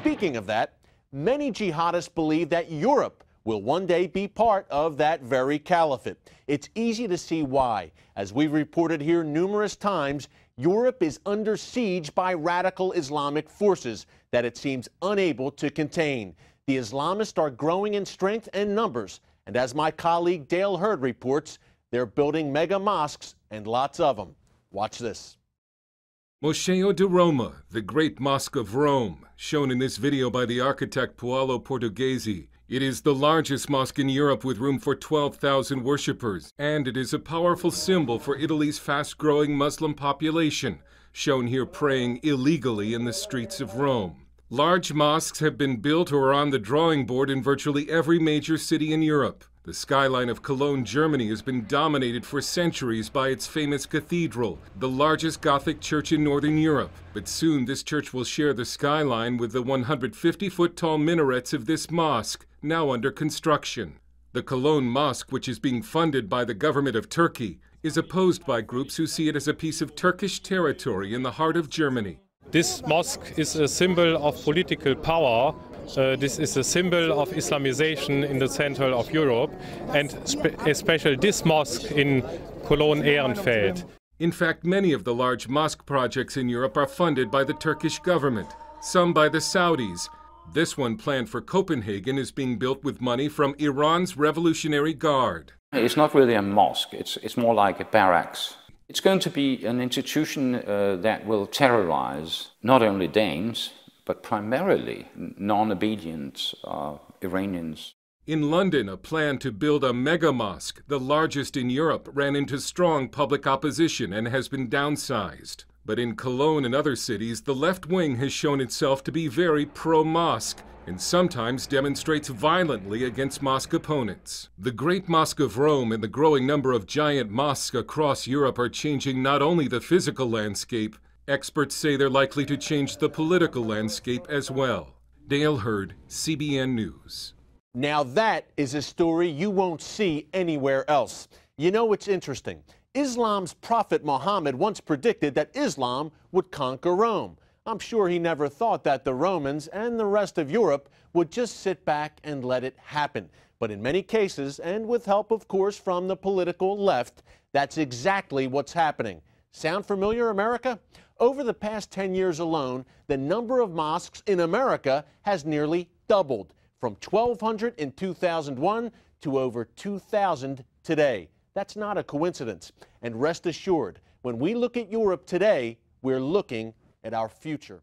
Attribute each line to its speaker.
Speaker 1: speaking of that, many jihadists believe that Europe will one day be part of that very caliphate. It's easy to see why. As we've reported here numerous times, Europe is under siege by radical Islamic forces that it seems unable to contain. The Islamists are growing in strength and numbers, and as my colleague Dale Hurd reports, they're building mega mosques and lots of them. Watch this.
Speaker 2: Moscheen de Roma, the Great Mosque of Rome, shown in this video by the architect Paolo Portoghesi. It is the largest mosque in Europe with room for 12,000 worshippers, and it is a powerful symbol for Italy's fast-growing Muslim population, shown here praying illegally in the streets of Rome. Large mosques have been built or are on the drawing board in virtually every major city in Europe. The skyline of Cologne, Germany has been dominated for centuries by its famous cathedral, the largest Gothic church in Northern Europe. But soon this church will share the skyline with the 150-foot-tall minarets of this mosque, now under construction. The Cologne Mosque, which is being funded by the government of Turkey, is opposed by groups who see it as a piece of Turkish territory in the heart of Germany.
Speaker 3: This mosque is a symbol of political power. This is a symbol of Islamization in the center of Europe, and especially this mosque in Cologne-Ehrenfeld.
Speaker 2: In fact, many of the large mosque projects in Europe are funded by the Turkish government, some by the Saudis. This one, planned for Copenhagen, is being built with money from Iran's Revolutionary Guard.
Speaker 4: It's not really a mosque, it's more like a barracks. It's going to be an institution that will terrorize not only Danes, but primarily non-obedient Iranians.
Speaker 2: In London, a plan to build a mega mosque, the largest in Europe, ran into strong public opposition and has been downsized. But in Cologne and other cities, the left wing has shown itself to be very pro-mosque and sometimes demonstrates violently against mosque opponents. The Great Mosque of Rome and the growing number of giant mosques across Europe are changing not only the physical landscape, experts say they're likely to change the political landscape as well. Dale Hurd, CBN News.
Speaker 1: Now that is a story you won't see anywhere else. You know, it's interesting. Islam's prophet Muhammad once predicted that Islam would conquer Rome. I'm sure he never thought that the Romans and the rest of Europe would just sit back and let it happen. But in many cases, and with help, of course, from the political left, that's exactly what's happening. Sound familiar, America? Over the past 10 years alone, the number of mosques in America has nearly doubled, from 1,200 in 2001 to over 2,000 today. That's not a coincidence. And rest assured, when we look at Europe today, we're looking at our future.